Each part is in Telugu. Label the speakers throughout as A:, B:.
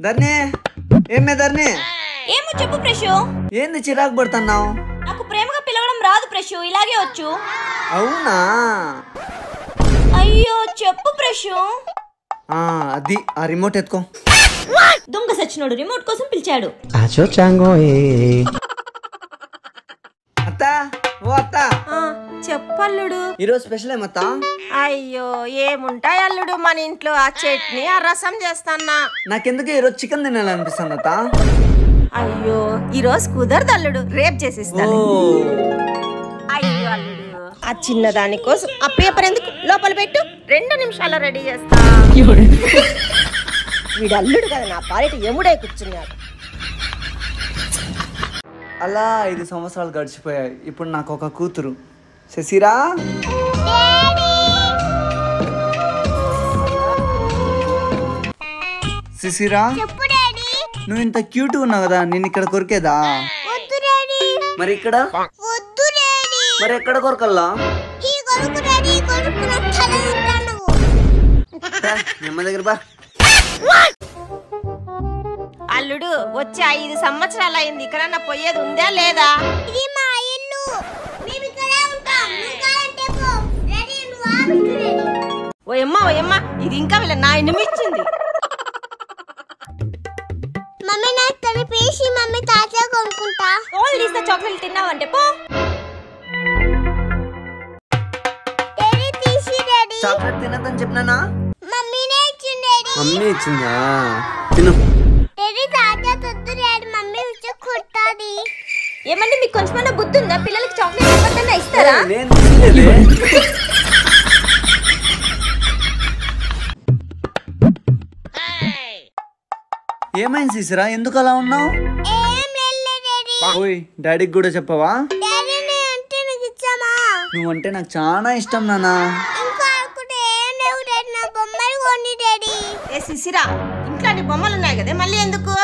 A: ధర్ని ఏమే ధర్ని
B: ఏమో చెప్పు ప్రశు.
A: ఏంది చిరాకు పడుతున్నావు?
B: నాకు ప్రేమగా పిలవడం రాదు ప్రశు, ఇలాగే వచ్చు.
A: అవునా?
B: అయ్యో చెప్పు ప్రశు.
A: అది ఆ రిమోట్ ఎత్తుకో.
B: దొంగ సచ్చినోడు రిమోట్ కోసం పిలిచాడు.
A: అత్త ఓ అత్త
C: చెప్పల్లుడు.
A: ఈరోజు స్పెషల్ ఏమత్తా?
C: అయ్యో ఏముంటాయి అల్లుడు, మన ఇంట్లో ఆ చట్నీ ఆ రసం చేస్తానా.
A: నాకెందుకు ఈరోజు చికెన్ తినాలనిపిస్తుంది అత్త.
C: అయ్యో ఈరోజు కుదరదు అల్లుడు, రేపు చేసిస్తాను. అయ్యో అల్లుడు, ఆ చిన్నదాని కోసం ఆ పేపర్ ఎందుకు, లోపల పెట్టు, 2 నిమిషాల్లో రెడీ చేస్తా. వీడు అల్లుడు కదా, నా పాలిట ఎముడై కూర్చున్నాడు.
A: అలా 5 సంవత్సరాలు గడిచిపోయాయి. ఇప్పుడు నాకు ఒక కూతురు శశిరా. శశిరా నువ్వు ఇంత క్యూట్ ఉన్నావు కదా, నేను ఇక్కడ కొరికేదా? మరి ఇక్కడ మరి ఎక్కడ కొరకల్లా? నిమ్మ దగ్గర బా.
C: అల్లుడు వచ్చి 5 సంవత్సరాలు అయింది, ఇక్కడ పోయేది ఉందా లేదా? ఓ అమ్మా ఇది ఇంకా వీళ్ళ నాయనమి ఇచ్చింది.
D: మమ్మీ నాకు తడిపేసి మమ్మీ తాజా కొనుక్కుంటా.
B: ఓల్ తీస్తా, చాక్లెట్ తిన్నావంటే పో.
A: చాక్లెట్ తినదని చెప్పినానా?
D: మమ్మీనే ఇచ్చింది.
A: మమ్మీ ఇచ్చిందా? తిను.
B: ఏమంటే మీకు కొంచెమన్నా బుద్ధి ఉందా? పిల్లలకి చాక్లెట్ ఇవ్వద్దన్నా ఇస్తారా?
A: ఏమైంది శశిరా, ఎందుకు అలా ఉన్నావు? ఓయ్ డాడీకి కూడా చెప్పవా? నువ్వంటే నాకు చాలా ఇష్టం నానా.
C: ఏ శిశిరా, ఇంట్లో బొమ్మలు ఉన్నాయి కదా, మళ్ళీ ఎందుకు?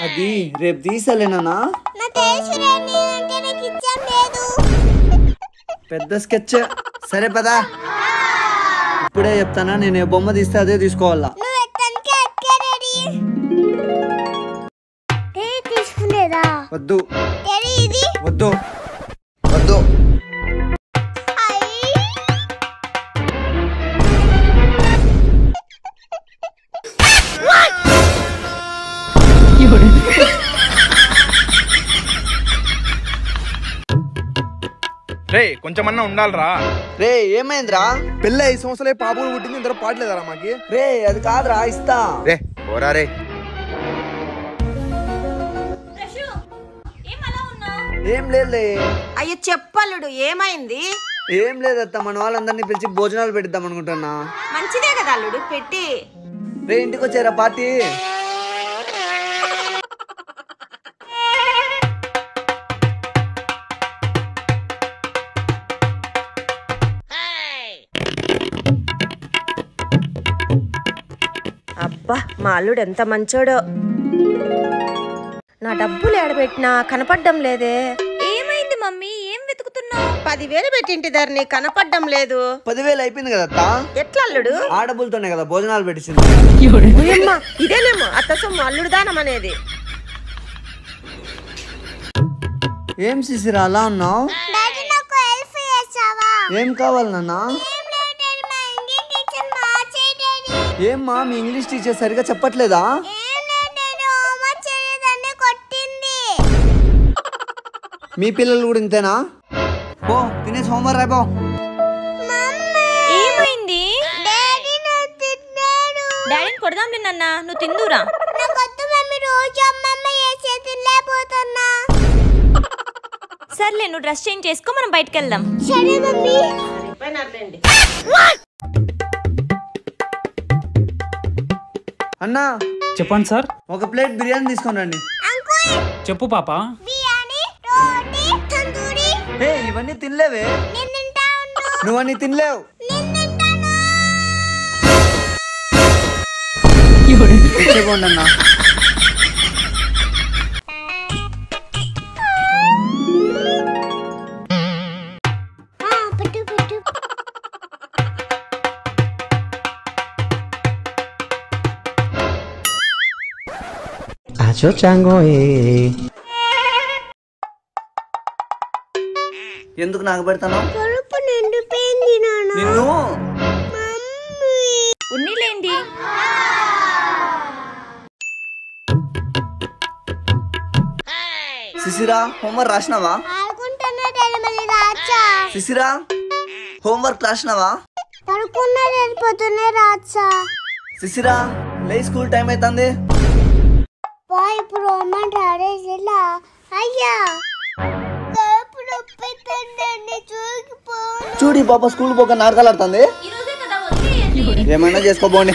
A: అది రేపు తీసలేనా? పెద్ద స్కెచ్. సరే పదా, ఇప్పుడే చెప్తానా, నేను ఏ బొమ్మ తీస్తే అదే తీసుకోవాలా. వద్దు వద్దు వద్దు.
E: రే కొంచెమన్నా ఉండాలరా.
A: రే ఏమైందిరా?
E: పెళ్ళి 5 సంవత్సరాలే పాపలు పుట్టింది, ఇంత పాటలేదరా మాకి.
A: రే అది కాదురా, ఇస్తా.
E: రే ఓరా రే.
A: ఏం లేదులే.
C: అయ్యో చెప్పల్లుడు, ఏమైంది?
A: ఏం లేదత్త, మన వాళ్ళందరినీ పిలిచి భోజనాలు పెట్టిద్దాం అనుకుంటున్నా.
C: మంచిదే కదా అల్లుడు, పెట్టి.
A: రే ఇంటికి వచ్చారా పార్టీ?
C: అబ్బా మా అల్లుడు ఎంత మంచోడో. నా డబ్బులు ఏడబెట్టినా కనపడ్డం లేదే.
B: ఏమైంది మమ్మీ, ఏం వెతుకుతున్నావు?
C: 10,000 పెట్టింటి ధరణి, కనపడ్డం లేదు.
A: 10,000 అయిపోయింది కదా అత్త.
C: ఎట్లా అల్లుడు?
A: ఆడబులతోనే కదా భోజనాలు పెట్టించింది.
C: ఇదేనేమో అత్త సొమ్ము అల్లుడు దానం అనేది.
A: ఏం శిశిరా అలా ఉన్నావు? ఏం కావాలి నాన్న? ఏమ్మా మీ ఇంగ్లీష్ టీచర్ సరిగా చెప్పట్లేదా? మీ పిల్లలు కూడా ఇంతేనా? పో తినేసి హోంవర్క్ రాయపో.
B: ఏమైంది? డాడీని కొడదాం నాన్న, నువ్వు తిందురా. సర్లే నువ్వు డ్రెస్ చేంజ్ చేసుకో, మనం బయటకు వెళ్దాం.
D: సరే మమ్మీ.
A: అన్నా
F: చెప్పండి సార్.
A: ఒక ప్లేట్ బిర్యానీ తీసుకొని రండి.
F: చెప్పు పాప.
A: ఇవన్నీ తినలేవే? నువ్వన్నీ తినలేవు. తెచ్చుకోండి అన్నా. ఎందుకు నాకు పెడతాను?
D: కడుపు నిండిపోయింది నాన్న.
A: నిన్ను
B: ఉన్నీలేండి.
A: శిశిరా హోంవర్క్ రాసినావా?
D: ఆడుకుంటున్నా డాడీ, మళ్ళీ రాచా.
A: శిశిరా హోంవర్క్ రాసినావా?
D: పడుకున్నా డాడీ, పొద్దున్నే రాచా.
A: శిశిరా లే, స్కూల్ టైం అవుతుంది.
D: ఇప్పుడు అమ్మంటే ఆడేసిలా. అయ్యా కడుపు నొప్పిస్తుందండి, చూగిపో.
A: చూడు పాప స్కూల్ పోక నాటకాలు ఆడుతుంది. ఏమైనా చేసుకోబోండి.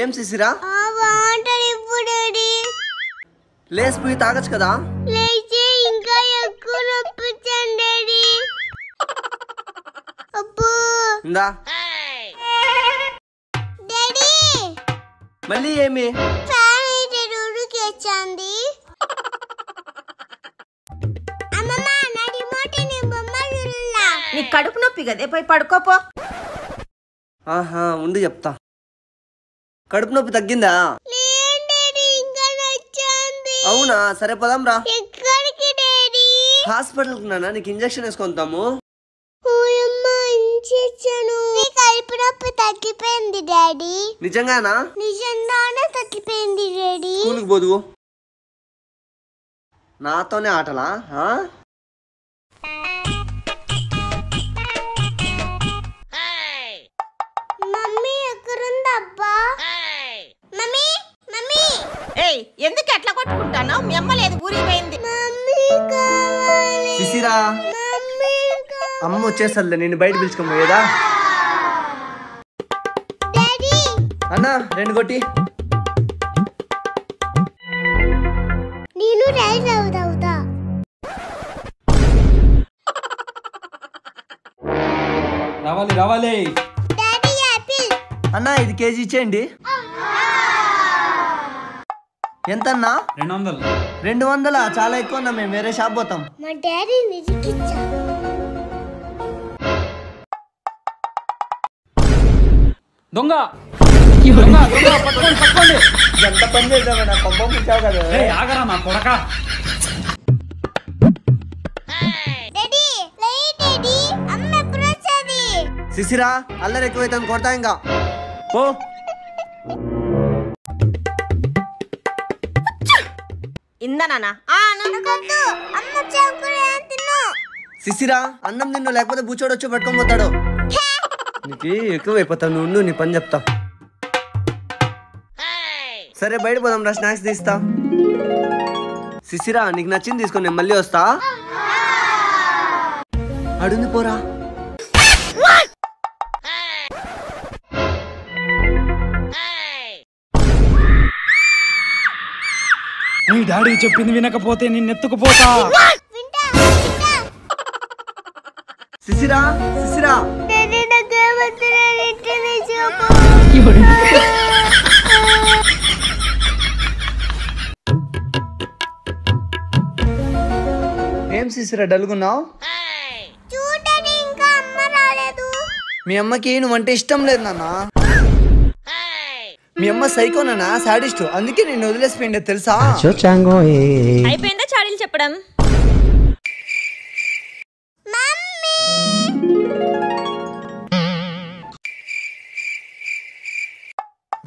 A: ఏం శిశిరా? లేసిపోయి తాగొచ్చు కదా.
D: లేచి ఇంకా ఎక్కువ నొప్పించండి డాడీ. అబ్బో
A: ఇందా
D: డాడీ,
A: మళ్ళీ ఏమి?
D: ఫ్యాన్ అయితే ఉడికేచ్చింది. అమ్మమ్మ నా రిమోట్ ని బొమ్మ చూడలా.
C: నీ కడుపు నొప్పి కదే, పోయి పడుకోపో.
A: ఆహా ఉండి చెప్తా. కడుపు నొప్పి తగ్గిందా?
D: లేదు డాడీ, ఇంకా నొచ్చింది.
A: అవునా, సరే పదాం రా.
D: ఎక్కడికి డాడీ?
A: హాస్పిటల్కి నాన్న, నీకు ఇంజక్షన్ వేసుకుంటాము.
D: ఓయమ్మ, ఇంచెచ్చాను. నీ కడుపు నొప్పి తగ్గిపోయింది డాడీ.
A: నిజంగానా?
D: నిజంగానే తగ్గిపోయింది డాడీ.
A: స్కూల్కి పోదు, నాతోనే ఆటలా?
D: మమ్మీ ఎక్కడుంది అబ్బా? Mummy mummy.
C: ఏయ్, ఎందుకు ఎట్లా కొట్టుకుంటాను? మీ అమ్మ లేదు, ఊరికి పోయింది.
D: మమ్మీ కావాలి.
A: శిశిరా
D: మమ్మీ కావాలి.
A: అమ్మ వచ్చేసరిలే, నేను బయట పిలుచుకొని పోయేదా?
D: డాడీ
A: అన్న 2 కొట్టి.
D: నేను రైస్ అవుతా.
F: రావాలి రావాలి.
D: Daddy Apple.
A: అన్న ఇది కేజీ ఇచ్చేయండి. ఎంతన్నా?
F: 200.
A: 200? చాలా ఎక్కువ అన్నా, మేము వేరే షాప్ పోతాం.
D: మా డాడీ నిజకిచ్చా.
F: దొంగ దొంగ దొంగ, పట్టుకోండి పట్టుకోండి.
A: ఎంత పని చేద్దామా, నా కొంప ముంచావు కదా.
F: ఏయ్, ఆగరా నా కొడక.
D: డాడీ లే డాడీ, అమ్మ ఎప్పుడు వచ్చేది?
A: శిశిరా అల్లరి ఎక్కువైతే కొడతా ఇంకా. పో.
C: ఇందా నాన్న.
D: నాకొద్దు, అమ్మ చాకురే తిను.
A: శిశిరా అన్నం నిన్ను, లేకపోతే బూచోడు వచ్చి పట్టుకొని పోతాడు. నీకు ఎక్కువైపోతావు, నువ్వు ఉండు, నీ పని చెప్తా. సరే బయట పోదాం రా, స్నాక్స్ తీస్తా. శిశిరా నీకు నచ్చింది తీసుకొని నేను మళ్ళీ వస్తా. అడుంది పోరా.
F: నీ డాడీ చెప్పింది వినకపోతే నిన్ను ఎత్తుకుపోతా.
A: శిశిరా శిశిరా
D: డాడీ నాకు ఏమవుతుంది? ఇంటిని చూపు.
A: ఏం శిశిరా డల్గున్నావు?
D: చూడండి, ఇంకా అమ్మ రాలేదు.
A: మీ అమ్మకి నువ్వంటే ఇష్టం లేదు నాన్న. మీ అమ్మ సైకోనా, సాడిస్ట్, అందుకే నేను వదిలేసిపోయిండే తెలుసా?
B: అయిపోయిందా చాడీలు చెప్పడం?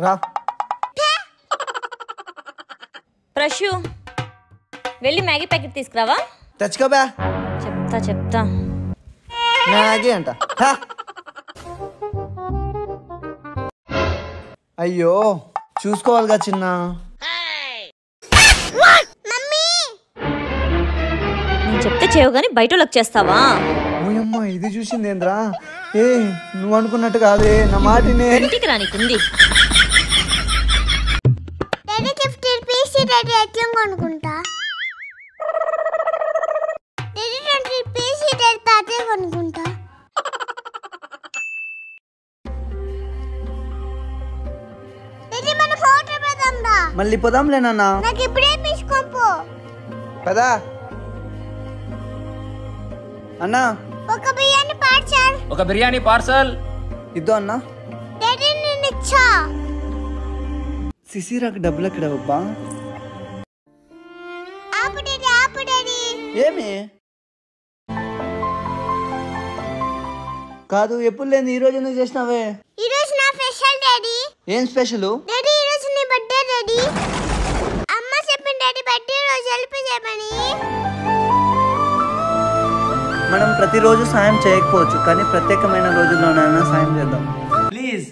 A: రా.
B: ప్రశు, వెళ్ళి మ్యాగీ ప్యాకెట్ తీసుకురావా?
A: తెచ్చుకోబా.
B: చెప్తా.
A: మ్యాగీ అంట. హా. అయ్యో చూసుకోవాలిగా చిన్న.
B: నేను చెప్తే చేయవు గానీ బయట వాళ్ళకి చేస్తావా?
A: ఓయమ్మ ఇది చూసింది ఏంద్రా? ఏ నువ్వు అనుకున్నట్టు కాదే, నా మాటినే.
B: ఇంటికి రానికుంది.
D: డాడీ 50 రూపీస్ డాడీ ఎట్లా కొనుక్కుంటా? డాడీ 20 రూపీస్ డాడీ తాతే కొనుక్కుంటా. డాడీ మన ఫోటో పెడదాం రా.
A: మళ్ళీ పోదాంలే నాన్న.
D: నాకు ఇప్పుడే తీసుకోపో.
A: పదా. అన్నా
D: ఒక బిర్యానీ పార్సల్.
G: ఒక బిర్యానీ పార్సల్.
A: ఇద్దో అన్నా.
D: డాడీ నేను ఇచ్చా.
A: సిసిరాకు డబ్బులు ఎక్కడ అబ్బా?
D: ఆపు డాడీ.
A: ఏమి కాదు, ఎప్పుడు లేదు ఈ రోజు ఎందుకు చేసినావే?
D: ఈ రోజు నా స్పెషల్ డాడీ.
A: ఏం స్పెషల్?
D: డాడీ ఈ రోజు నీ బర్త్డే డాడీ. అమ్మ చెప్పింది డాడీ బర్త్డే రోజు హెల్ప్ చేయమని.
A: మనం ప్రతిరోజు సాయం చేయకపోవచ్చు, కానీ ప్రత్యేకమైన రోజుల్లోనైనా సాయం చేద్దాం ప్లీజ్.